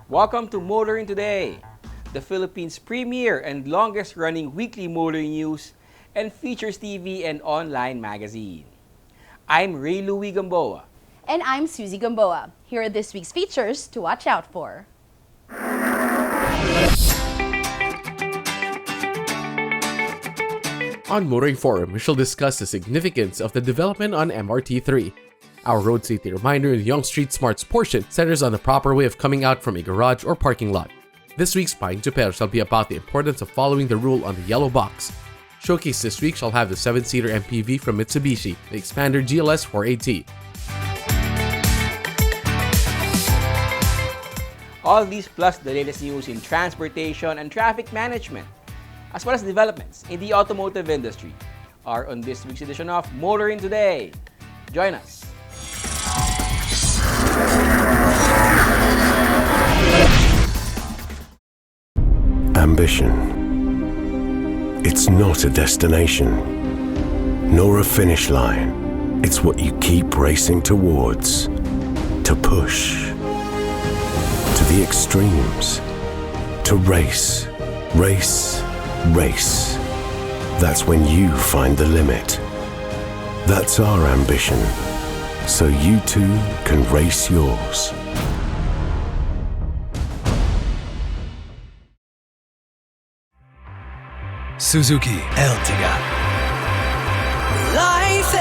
Welcome to Motoring Today, the Philippines' premier and longest-running weekly motoring news and features TV and online magazine. I'm Ray Louie Gamboa. And I'm Susie Gamboa. Here are this week's features to watch out for. On Motoring Forum, we shall discuss the significance of the development on MRT3. Our road safety reminder in the Young Street Smarts portion centers on the proper way of coming out from a garage or parking lot. This week's Paing Chuper shall be about the importance of following the rule on the yellow box. Showcase this week shall have the 7-seater MPV from Mitsubishi, the Expander GLS 4AT. All these plus the latest news in transportation and traffic management, as well as developments in the automotive industry, are on this week's edition of Motoring Today. Join us. Ambition. It's not a destination, nor a finish line. It's what you keep racing towards. To push. To the extremes. To race. Race. Race. That's when you find the limit. That's our ambition. So you too can race yours. Suzuki Ertiga. Life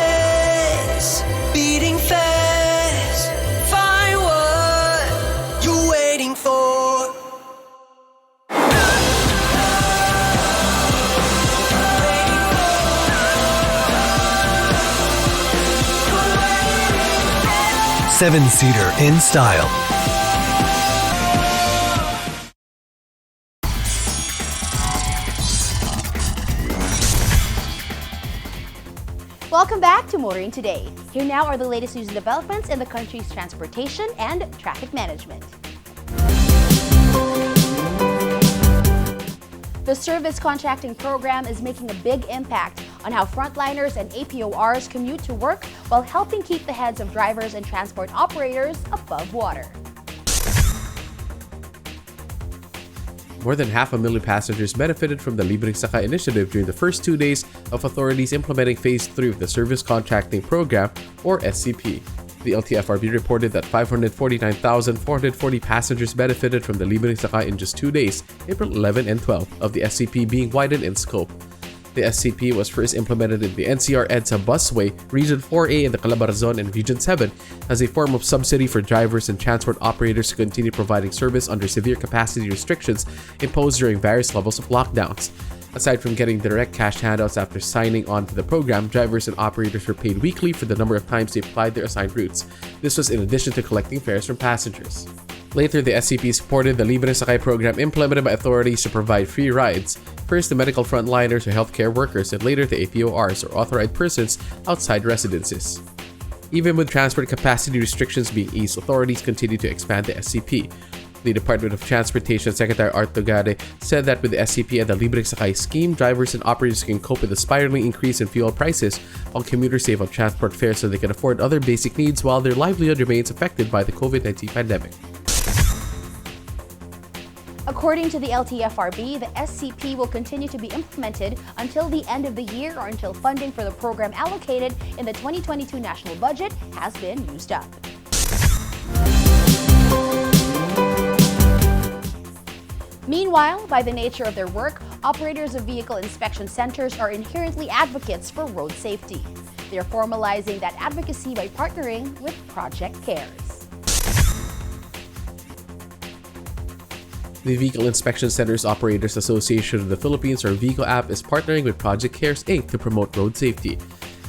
is beating fast. Find what you're waiting for. Seven-seater in style. Welcome back to Motoring Today. Here now are the latest news and developments in the country's transportation and traffic management. The service contracting program is making a big impact on how frontliners and APORs commute to work while helping keep the heads of drivers and transport operators above water. More than 500,000 passengers benefited from the Libreng Sakay initiative during the first 2 days of authorities implementing Phase 3 of the Service Contracting Program, or SCP. The LTFRB reported that 549,440 passengers benefited from the Libreng Sakay in just 2 days, April 11 and 12, of the SCP being widened in scope. The SCP was first implemented in the NCR EDSA Busway, Region 4A in the Calabarzon and Region 7 as a form of subsidy for drivers and transport operators to continue providing service under severe capacity restrictions imposed during various levels of lockdowns. Aside from getting direct cash handouts after signing on to the program, drivers and operators were paid weekly for the number of times they applied their assigned routes. This was in addition to collecting fares from passengers. Later, the SCP supported the Libreng Sakay program implemented by authorities to provide free rides. First, the medical frontliners or healthcare workers, and later the APORs or authorized persons outside residences. Even with transport capacity restrictions being eased, authorities continue to expand the SCP. The Department of Transportation Secretary Art Togade said that with the SCP and the Libreng Sakay scheme, drivers and operators can cope with the spiraling increase in fuel prices, while commuters save on transport fares so they can afford other basic needs while their livelihood remains affected by the COVID-19 pandemic. According to the LTFRB, the SCP will continue to be implemented until the end of the year or until funding for the program allocated in the 2022 national budget has been used up. Meanwhile, by the nature of their work, operators of vehicle inspection centers are inherently advocates for road safety. They are formalizing that advocacy by partnering with Project Cares. The Vehicle Inspection Centers Operators Association of the Philippines, or VICO-AP, is partnering with Project Cares Inc. to promote road safety.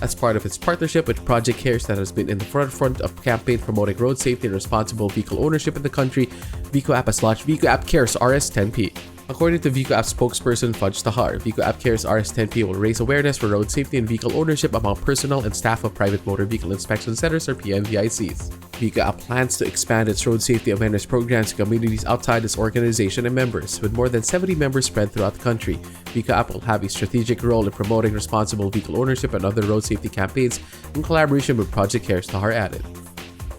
as part of its partnership with Project Cares that has been in the forefront of campaign promoting road safety and responsible vehicle ownership in the country. Vico App has launched Vico App Cares RS10P. According to Vico App spokesperson Fudge Tahar, Vico App Cares RS10P will raise awareness for road safety and vehicle ownership among personnel and staff of private motor vehicle inspection centers or PMVICs. Vico App plans to expand its road safety awareness programs to communities outside its organization and members. With more than 70 members spread throughout the country, Vico App will have a strategic role in promoting responsible vehicle ownership and other road safety campaigns in collaboration with Project Cares, Tahar added.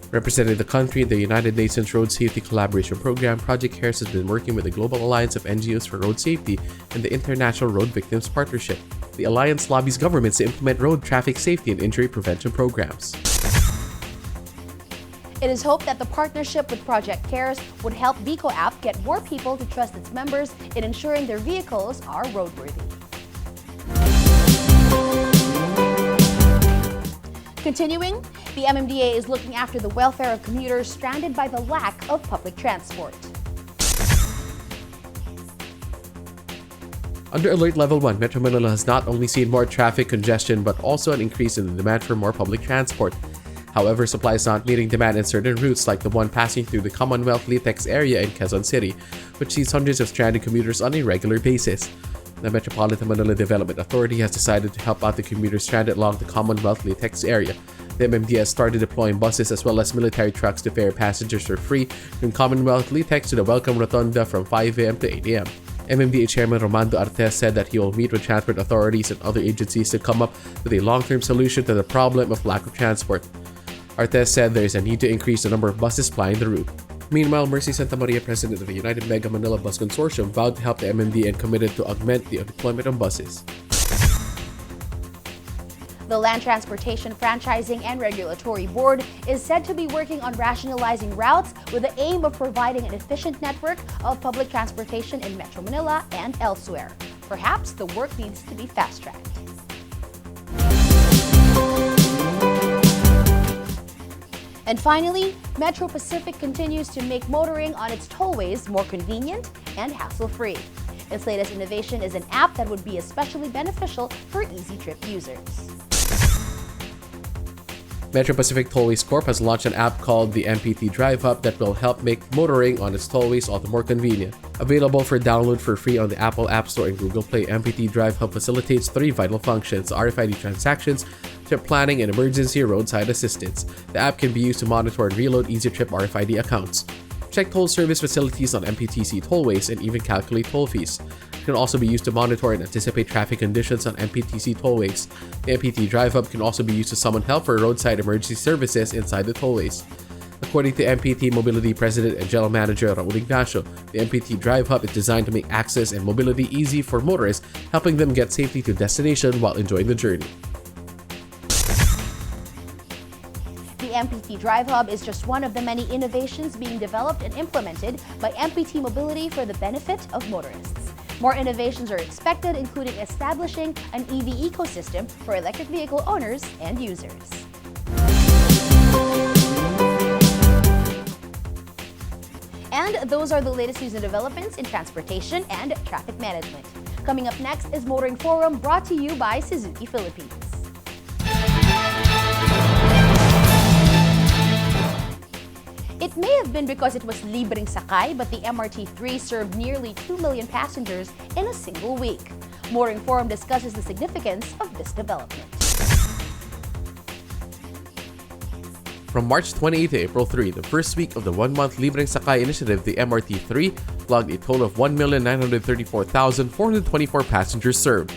Representing the country in the United Nations Road Safety Collaboration Program, Project Cares has been working with the Global Alliance of NGOs for Road Safety and the International Road Victims Partnership. The alliance lobbies governments to implement road traffic safety and injury prevention programs. It is hoped that the partnership with Project Cares would help Vico App get more people to trust its members in ensuring their vehicles are roadworthy. Continuing, the MMDA is looking after the welfare of commuters stranded by the lack of public transport. Under Alert Level 1, Metro Manila has not only seen more traffic congestion but also an increase in the demand for more public transport. However, supply is not meeting demand in certain routes like the one passing through the Commonwealth Litex area in Quezon City, which sees hundreds of stranded commuters on a regular basis. The Metropolitan Manila Development Authority has decided to help out the commuters stranded along the Commonwealth Litex area. The MMDA has started deploying buses as well as military trucks to ferry passengers for free from Commonwealth Litex to the Welcome Rotunda from 5 a.m. to 8 a.m. MMDA Chairman Romando Artes said that he will meet with transport authorities and other agencies to come up with a long-term solution to the problem of lack of transport. Artes said there is a need to increase the number of buses plying the route. Meanwhile, Mercy Santa Maria, president of the United Mega Manila Bus Consortium, vowed to help the MMDA and committed to augment the deployment of buses. The Land Transportation Franchising and Regulatory Board is said to be working on rationalizing routes with the aim of providing an efficient network of public transportation in Metro Manila and elsewhere. Perhaps the work needs to be fast-tracked. And finally, Metro Pacific continues to make motoring on its tollways more convenient and hassle-free. Its latest innovation is an app that would be especially beneficial for Easy Trip users. Metro Pacific Tollways Corp has launched an app called the MPT Drive Hub that will help make motoring on its tollways all the more convenient. Available for download for free on the Apple App Store and Google Play, MPT Drive Hub facilitates 3 vital functions: RFID transactions, trip planning, and emergency roadside assistance. The app can be used to monitor and reload Easy Trip RFID accounts, check toll service facilities on MPTC tollways, and even calculate toll fees. It can also be used to monitor and anticipate traffic conditions on MPTC tollways. The MPT Drive Hub can also be used to summon help for roadside emergency services inside the tollways. According to MPT Mobility President and General Manager Raul Ignacio, the MPT Drive Hub is designed to make access and mobility easy for motorists, helping them get safely to destination while enjoying the journey. The MPT Drive Hub is just one of the many innovations being developed and implemented by MPT Mobility for the benefit of motorists. More innovations are expected, including establishing an EV ecosystem for electric vehicle owners and users. And those are the latest news and developments in transportation and traffic management. Coming up next is Motoring Forum, brought to you by Suzuki Philippines. It may have been because it was libreng sakay, but the MRT-3 served nearly 2 million passengers in a single week. Motoring Forum discusses the significance of this development. From March 28 to April 3, the first week of the one-month Libreng Sakay initiative, the MRT-3 logged a total of 1,934,424 passengers served.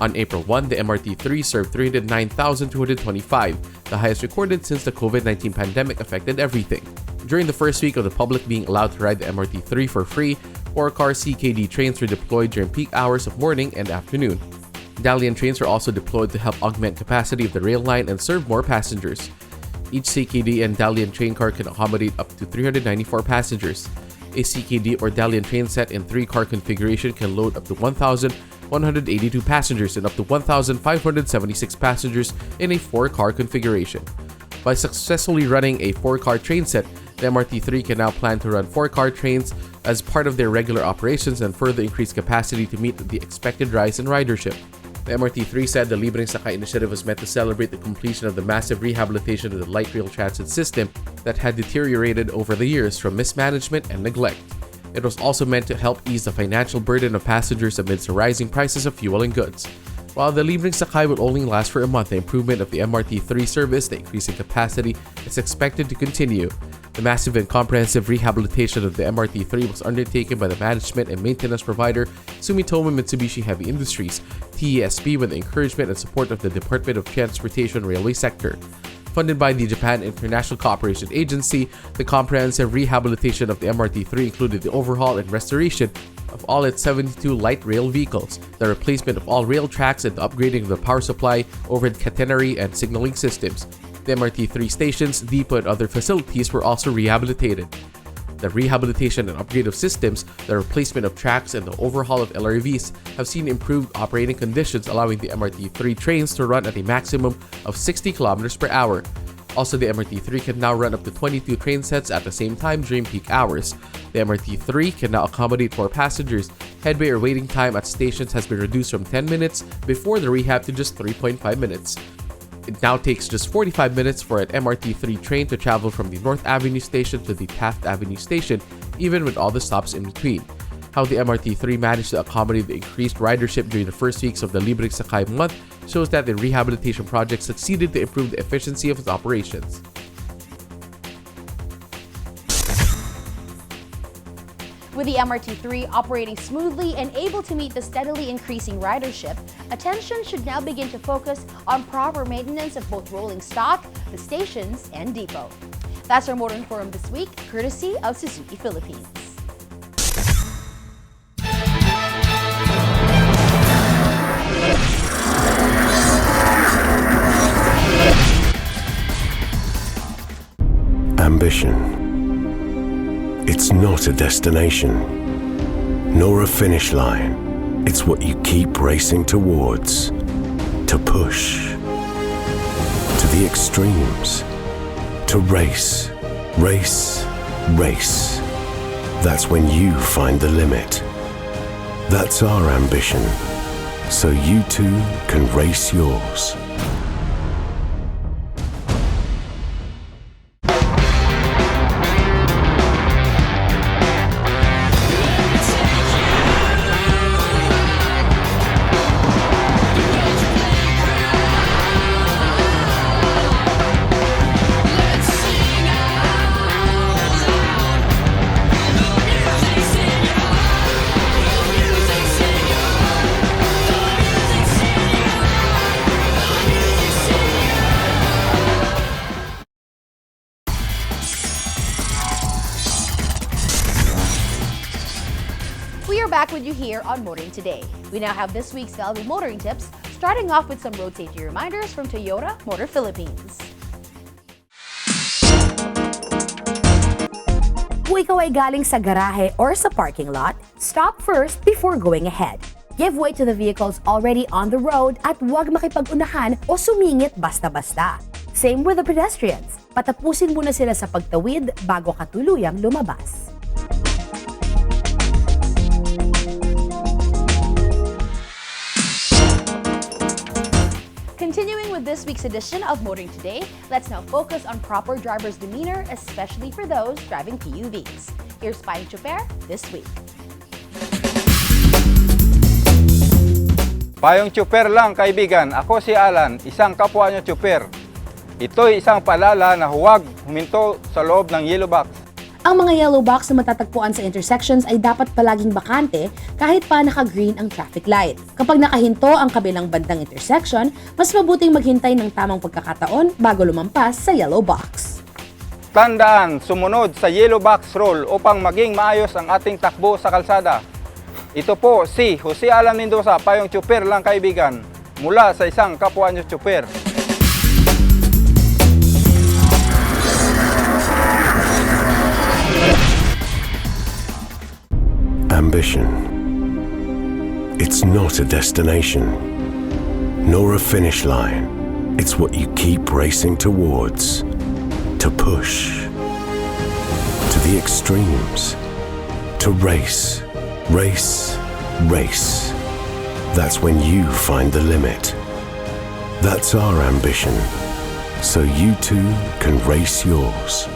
On April 1, the MRT-3 served 309,225, the highest recorded since the COVID-19 pandemic affected everything. During the first week of the public being allowed to ride the MRT-3 for free, 4-car CKD trains were deployed during peak hours of morning and afternoon. Dalian trains were also deployed to help augment capacity of the rail line and serve more passengers. Each CKD and Dalian train car can accommodate up to 394 passengers. A CKD or Dalian train set in 3-car configuration can load up to 1,182 passengers and up to 1,576 passengers in a 4-car configuration. By successfully running a 4-car train set, the MRT-3 can now plan to run 4-car trains as part of their regular operations and further increase capacity to meet the expected rise in ridership. The MRT3 said the Libreng Sakay initiative was meant to celebrate the completion of the massive rehabilitation of the light rail transit system that had deteriorated over the years from mismanagement and neglect. It was also meant to help ease the financial burden of passengers amidst the rising prices of fuel and goods. While the Libreng Sakay will only last for a month, the improvement of the MRT3 service, the increase in capacity, is expected to continue. The massive and comprehensive rehabilitation of the MRT3 was undertaken by the management and maintenance provider Sumitomo Mitsubishi Heavy Industries, TESP, with the encouragement and support of the Department of Transportation Railway Sector. Funded by the Japan International Cooperation Agency, the comprehensive rehabilitation of the MRT3 included the overhaul and restoration of all its 72 light rail vehicles, the replacement of all rail tracks, and the upgrading of the power supply, overhead catenary, and signaling systems. The MRT3 stations, depot, and other facilities were also rehabilitated. The rehabilitation and upgrade of systems, the replacement of tracks, and the overhaul of LRVs have seen improved operating conditions, allowing the MRT3 trains to run at a maximum of 60 km per hour. Also, the MRT3 can now run up to 22 train sets at the same time during peak hours. The MRT3 can now accommodate more passengers. Headway or waiting time at stations has been reduced from 10 minutes before the rehab to just 3.5 minutes. It now takes just 45 minutes for an MRT3 train to travel from the North Avenue station to the Taft Avenue station, even with all the stops in between. How the MRT3 managed to accommodate the increased ridership during the first weeks of the Libreng Sakay month shows that the rehabilitation project succeeded to improve the efficiency of its operations. With the MRT3 operating smoothly and able to meet the steadily increasing ridership, attention should now begin to focus on proper maintenance of both rolling stock, the stations, and depot. That's our Motor Forum this week, courtesy of Suzuki Philippines. Ambition. It's not a destination, nor a finish line. It's what you keep racing towards. To push. To the extremes. To race. Race. Race. That's when you find the limit. That's our ambition. So you too can race yours. We are back with you here on Motoring Today. We now have this week's valuable motoring tips, starting off with some road safety reminders from Toyota Motor Philippines. Kung ikaw ay galing sa garahe or sa parking lot, stop first before going ahead. Give way to the vehicles already on the road at huwag makipag-unahan o sumingit basta-basta. Same with the pedestrians. Patapusin muna sila sa pagtawid bago ka tuluyang lumabas. Continuing with this week's edition of Motoring Today, let's now focus on proper driver's demeanor, especially for those driving PUVs. Here's Payong Choper this week. Payong Choper lang, kaibigan. Ako si Alan, isang kapwa nyo Choper. Ito'y isang paalala na huwag huminto sa loob ng yellow box. Ang mga yellow box na matatagpuan sa intersections ay dapat palaging bakante kahit pa naka-green ang traffic light. Kapag nakahinto ang kabilang bandang intersection, mas mabuting maghintay ng tamang pagkakataon bago lumampas sa yellow box. Tandaan, sumunod sa yellow box rule upang maging maayos ang ating takbo sa kalsada. Ito po si Jose Alan Mendoza, Payong Choper lang, kaibigan, mula sa isang kapwa nyo Choper. Ambition. It's not a destination, nor a finish line. It's what you keep racing towards. To push. To the extremes. To race. Race. Race. That's when you find the limit. That's our ambition. So you too can race yours.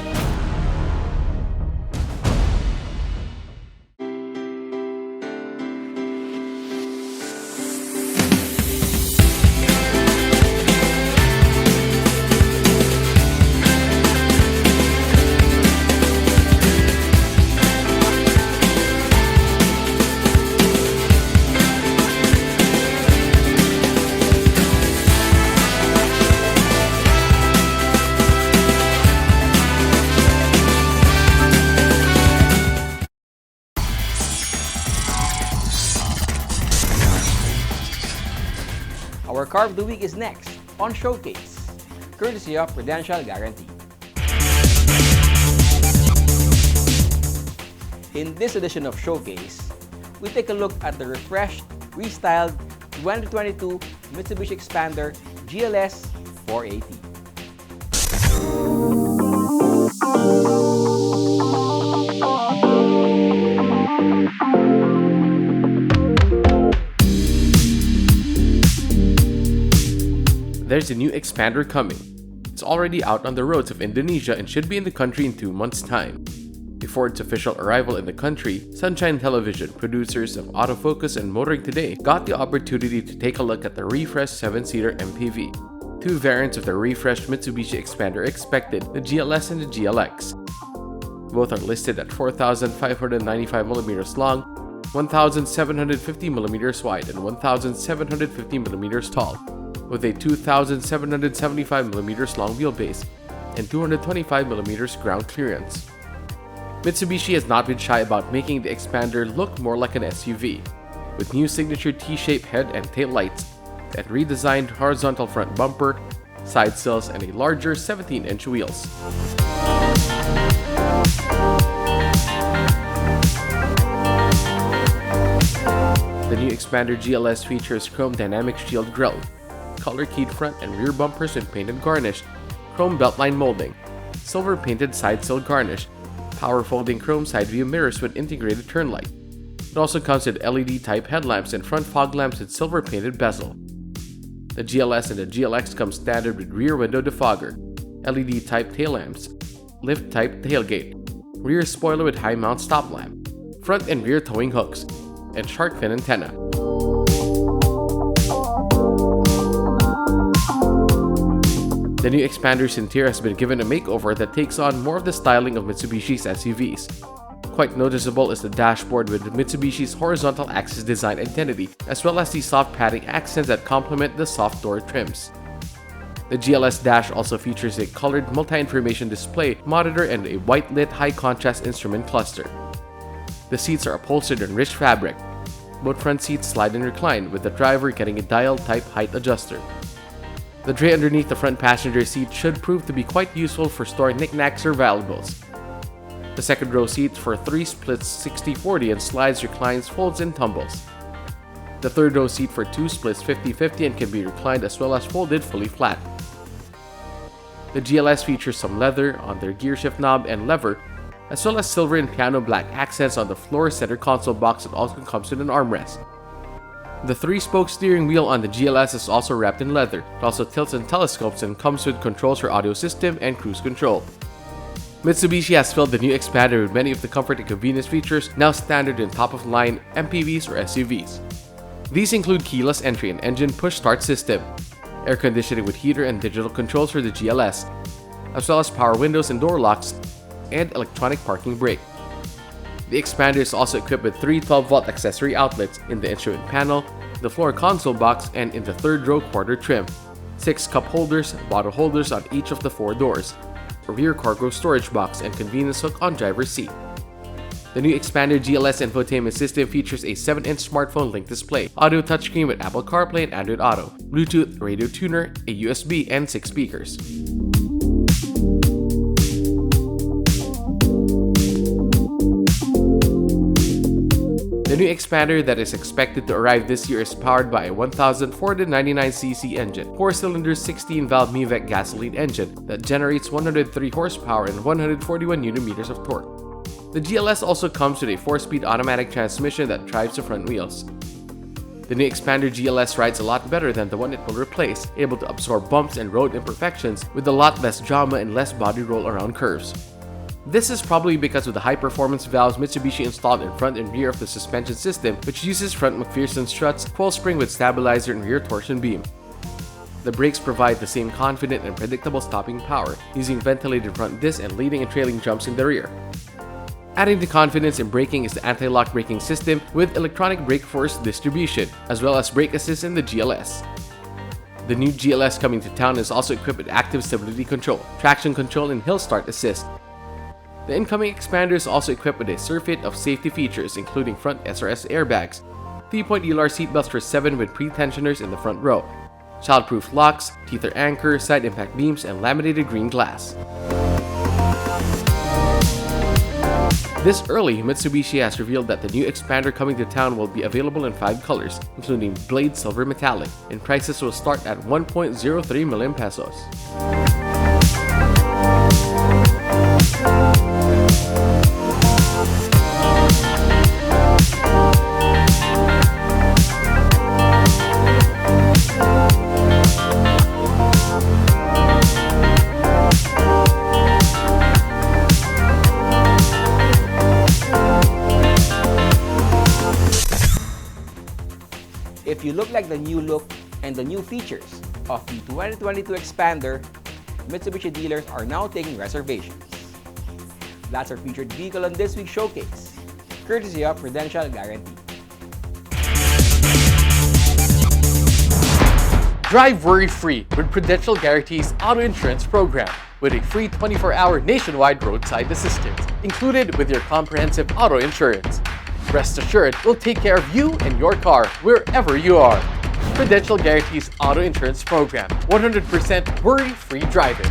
Our Car of the Week is next on Showcase, courtesy of Prudential Guarantee. In this edition of Showcase, we take a look at the refreshed, restyled 2022 Mitsubishi Xpander GLS 480. There's a new Xpander coming. It's already out on the roads of Indonesia and should be in the country in 2 months' time. Before its official arrival in the country, Sunshine Television, producers of Autofocus and Motoring Today, got the opportunity to take a look at the refreshed 7-seater MPV. 2 variants of the refreshed Mitsubishi Xpander are expected, the GLS and the GLX. Both are listed at 4,595mm long, 1,750mm wide, and 1,750mm tall, with a 2,775mm long wheelbase and 225mm ground clearance. Mitsubishi has not been shy about making the Xpander look more like an SUV, with new signature T-shaped head and tail lights, and redesigned horizontal front bumper, side sills, and a larger 17-inch wheels. The new Xpander GLS features chrome dynamic shield grille, color-keyed front and rear bumpers with painted garnish, chrome beltline molding, silver painted side sill garnish, power folding chrome side view mirrors with integrated turn light. It also comes with LED type headlamps and front fog lamps with silver painted bezel. The GLS and the GLX come standard with rear window defogger, LED type tail lamps, lift type tailgate, rear spoiler with high mount stop lamp, front and rear towing hooks, and shark fin antenna. The new Xpander's interior has been given a makeover that takes on more of the styling of Mitsubishi's SUVs. Quite noticeable is the dashboard with Mitsubishi's horizontal axis design identity, as well as the soft padding accents that complement the soft door trims. The GLS dash also features a colored multi-information display monitor and a white-lit high-contrast instrument cluster. The seats are upholstered in rich fabric. Both front seats slide and recline, with the driver getting a dial-type height adjuster. The tray underneath the front passenger seat should prove to be quite useful for storing knickknacks or valuables. The second row seat for 3 splits 60-40 and slides, reclines, folds, and tumbles. The third row seat for 2 splits 50-50 and can be reclined as well as folded fully flat. The GLS features some leather on their gearshift knob and lever, as well as silver and piano black accents on the floor center console box that also comes with an armrest. The 3-spoke steering wheel on the GLS is also wrapped in leather. It also tilts and telescopes and comes with controls for audio system and cruise control. Mitsubishi has filled the new Xpander with many of the comfort and convenience features now standard in top-of-line MPVs or SUVs. These include keyless entry and engine push-start system, air conditioning with heater and digital controls for the GLS, as well as power windows and door locks, and electronic parking brake. The Xpander is also equipped with 3 12-volt accessory outlets in the instrument panel, the floor console box, and in the third row quarter trim, 6 cup holders, bottle holders on each of the 4 doors, a rear cargo storage box, and convenience hook on driver's seat. The new Xpander GLS infotainment system features a 7-inch smartphone link display, audio touchscreen with Apple CarPlay and Android Auto, Bluetooth, radio tuner, a USB, and 6 speakers. The new Xpander that is expected to arrive this year is powered by a 1,499cc engine, 4-cylinder 16-valve MIVEC gasoline engine that generates 103 horsepower and 141 Nm of torque. The GLS also comes with a 4-speed automatic transmission that drives the front wheels. The new Expander GLS rides a lot better than the one it will replace, able to absorb bumps and road imperfections with a lot less drama and less body roll around curves. This is probably because of the high-performance valves Mitsubishi installed in front and rear of the suspension system, which uses front McPherson struts, coil spring with stabilizer and rear torsion beam. The brakes provide the same confident and predictable stopping power, using ventilated front disc and leading and trailing jumps in the rear. Adding to confidence in braking is the anti-lock braking system with electronic brake force distribution, as well as brake assist in the GLS. The new GLS coming to town is also equipped with active stability control, traction control, and hill start assist. The incoming Expander is also equipped with a surfeit of safety features including front SRS airbags, 3-point ULR seatbelts for 7 with pre-tensioners in the front row, child-proof locks, tether anchor, side impact beams, and laminated green glass. This early, Mitsubishi has revealed that the new Expander coming to town will be available in 5 colors, including Blade Silver Metallic, and prices will start at 1.03 million pesos. If you look like the new look and the new features of the 2022 Expander, Mitsubishi dealers are now taking reservations. That's our featured vehicle on this week's showcase, courtesy of Prudential Guarantee. Drive worry-free with Prudential Guarantee's auto insurance program with a free 24-hour nationwide roadside assistance included with your comprehensive auto insurance. Rest assured, we'll take care of you and your car wherever you are. Prudential Guarantee's auto insurance program, 100% worry-free driving.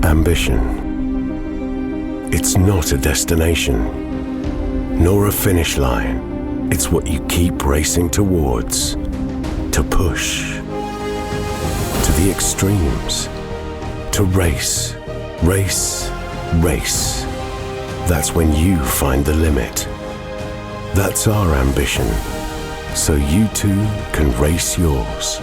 Ambition. It's not a destination, nor a finish line. It's what you keep racing towards. To push. To the extremes. To race. Race. Race. That's when you find the limit. That's our ambition. So you too can race yours.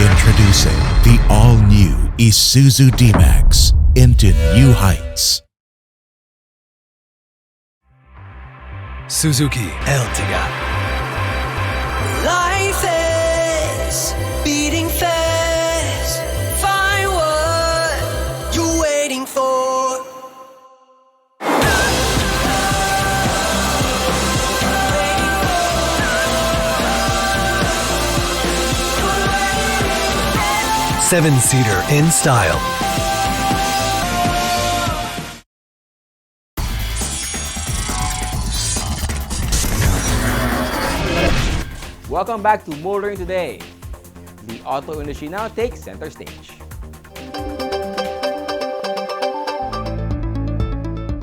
Introducing the all-new Isuzu D-Max into new heights. Suzuki Ertiga. Life is beating fast. Find what you're waiting for. Seven-seater in style. Welcome back to Motoring Today. The auto industry now takes center stage.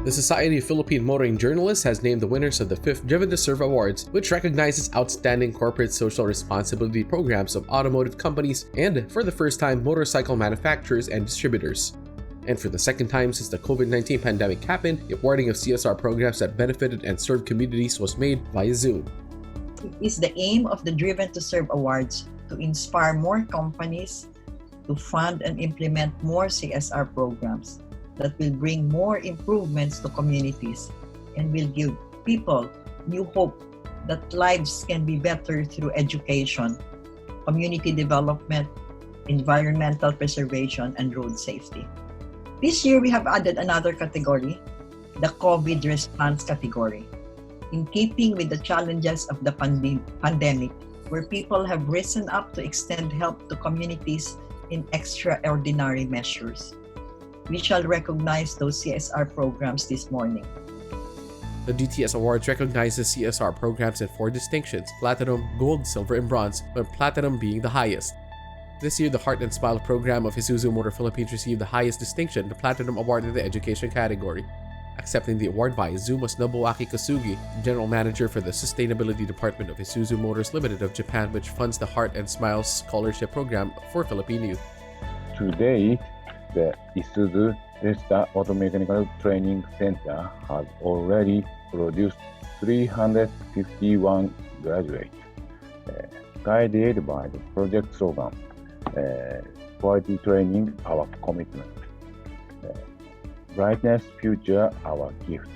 The Society of Philippine Motoring Journalists has named the winners of the 5th Driven to Serve Awards, which recognizes outstanding corporate social responsibility programs of automotive companies and, for the first time, motorcycle manufacturers and distributors. And for the second time since the COVID-19 pandemic happened, the awarding of CSR programs that benefited and served communities was made via Zoom. It is the aim of the Driven to Serve Awards to inspire more companies to fund and implement more CSR programs that will bring more improvements to communities and will give people new hope that lives can be better through education, community development, environmental preservation, and road safety. This year, we have added another category, the COVID response category. In keeping with the challenges of the pandemic, where people have risen up to extend help to communities in extraordinary measures. We shall recognize those CSR programs this morning. The DTS Awards recognizes CSR programs in 4 distinctions: Platinum, Gold, Silver, and Bronze, with Platinum being the highest. This year, the Heart and Smile program of Isuzu Motor Philippines received the highest distinction, the Platinum Award in the education category. Accepting the award by Zoom was Nobuaki Kasugi, General Manager for the Sustainability Department of Isuzu Motors Limited of Japan, which funds the Heart and Smile Scholarship Program for Philippine youth. Today, the Isuzu Testa Automechanical Training Center has already produced 351 graduates, guided by the project slogan, Quality Training, Our Commitment. Brightness Future, Our Gift.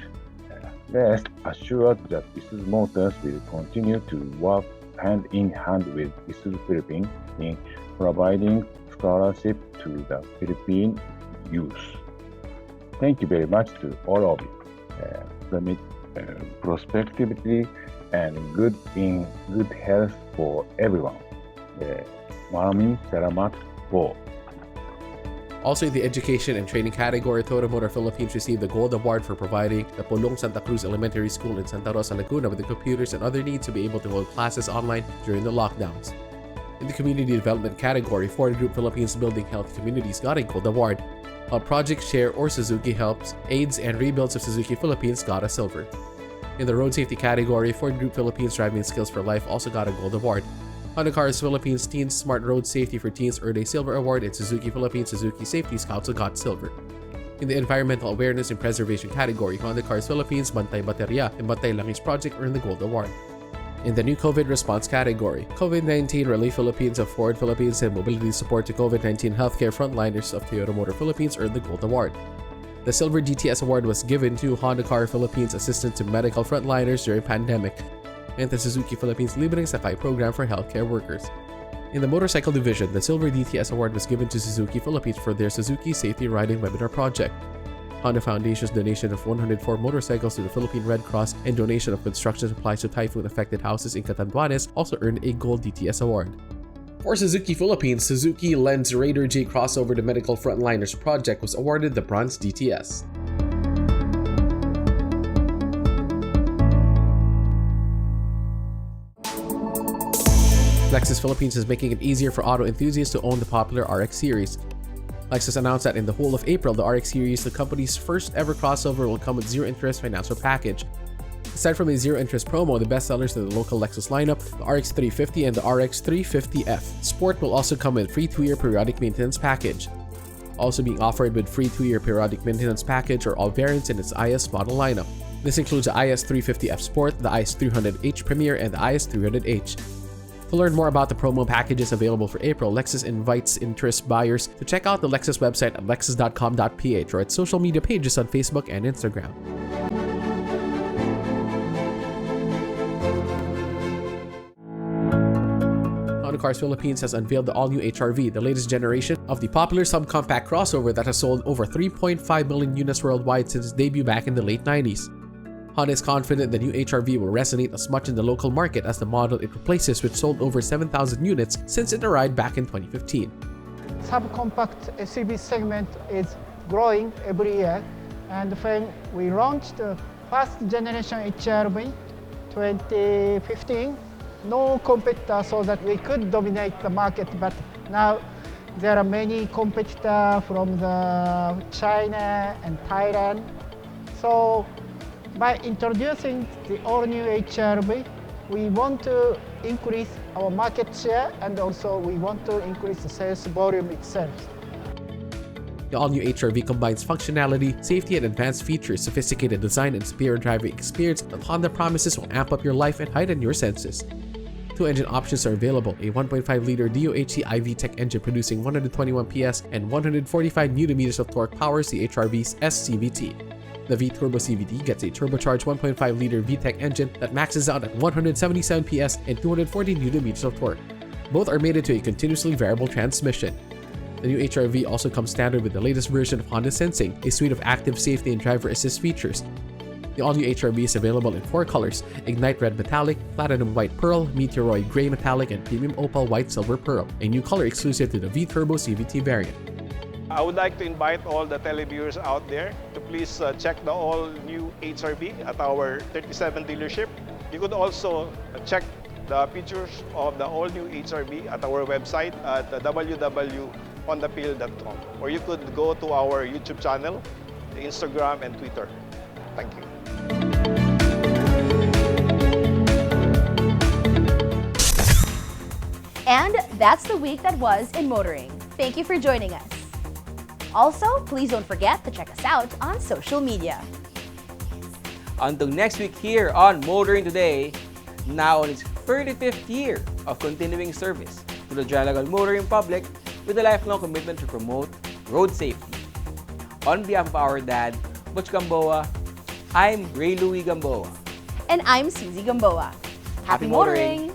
Rest assured that Isuzu Motors will continue to work hand in hand with Isuzu Philippines in providing scholarship to the Philippine youth. Thank you very much to all of you. Permit prosperity and good health for everyone. Maraming salamat po. Also in the education and training category, Toyota Motor Philippines received the Gold Award for providing the Pulong Santa Cruz Elementary School in Santa Rosa, Laguna with the computers and other needs to be able to hold classes online during the lockdowns. In the community development category, Ford Group Philippines Building Health Communities got a Gold Award, while Project Share or Suzuki Helps, Aids and Rebuilds of Suzuki Philippines got a Silver. In the road safety category, Ford Group Philippines Driving Skills for Life also got a Gold Award. Honda Cars Philippines Teens Smart Road Safety for Teens earned a Silver Award, and Suzuki Philippines Suzuki Safety Scouts got Silver. In the environmental awareness and preservation category, Honda Cars Philippines Bantay Baterya and Bantay Langis Project earned the Gold Award. In the new COVID response category, COVID-19 Relief Philippines of Ford Philippines and Mobility Support to COVID-19 Healthcare Frontliners of Toyota Motor Philippines earned the Gold Award. The Silver DTS Award was given to Honda Car Philippines Assistance to Medical Frontliners during pandemic, and the Suzuki Philippines Libreng Sakay program for healthcare workers. In the motorcycle division, the Silver DTS Award was given to Suzuki Philippines for their Suzuki Safety Riding Webinar Project. Honda Foundation's donation of 104 motorcycles to the Philippine Red Cross and donation of construction supplies to typhoon-affected houses in Catanduanes also earned a Gold DTS Award. For Suzuki Philippines, Suzuki Lens Raider J Crossover The Medical Frontliners Project was awarded the Bronze DTS. Lexus Philippines is making it easier for auto enthusiasts to own the popular RX series. Lexus announced that in the whole of April, the RX series, the company's first ever crossover, will come with zero-interest financial package. Aside from a zero-interest promo, the best sellers in the local Lexus lineup, the RX 350 and the RX 350F Sport, will also come with free 2-year periodic maintenance package. Also being offered with free 2-year periodic maintenance package are all variants in its IS model lineup. This includes the IS 350F Sport, the IS 300H Premier, and the IS 300H. To learn more about the promo packages available for April, Lexus invites interest buyers to check out the Lexus website at lexus.com.ph or its social media pages on Facebook and Instagram. Honda Cars Philippines has unveiled the all-new HR-V, the latest generation of the popular subcompact crossover that has sold over 3.5 million units worldwide since its debut back in the late 90s. Honda is confident the new HR-V will resonate as much in the local market as the model it replaces, which sold over 7,000 units since it arrived back in 2015. Subcompact SUV segment is growing every year, and when we launched the first generation HR-V 2015, no competitor so that we could dominate the market, but now there are many competitors from China and Thailand. So by introducing the all-new HR-V, we want to increase our market share, and also we want to increase the sales volume itself. The all-new HR-V combines functionality, safety, and advanced features, sophisticated design, and superior driving experience that Honda promises will amp up your life and heighten your senses. 2 engine options are available: a 1.5-liter DOHC iVTEC engine producing 121 PS and 145 Nm of torque powers the HR-V's SCVT. The V-Turbo CVT gets a turbocharged 1.5-liter VTEC engine that maxes out at 177 PS and 240 Nm of torque. Both are mated to a continuously variable transmission. The new HR-V also comes standard with the latest version of Honda Sensing, a suite of active safety and driver assist features. The all-new HR-V is available in 4 colors: Ignite Red Metallic, Platinum White Pearl, Meteoroid Gray Metallic, and Premium Opal White Silver Pearl, a new color exclusive to the V-Turbo CVT variant. I would like to invite all the televiewers out there to please check the all-new HRV at our 37 dealership. You could also check the pictures of the all-new HRV at our website at www.hondapil.com, or you could go to our YouTube channel, Instagram, and Twitter. Thank you. And that's the week that was in motoring. Thank you for joining us. Also, please don't forget to check us out on social media. Until next week here on Motoring Today, now in its 35th year of continuing service to the Jalagal motoring public with a lifelong commitment to promote road safety. On behalf of our dad, Butch Gamboa, I'm Ray Louie Gamboa. And I'm Susie Gamboa. Happy motoring!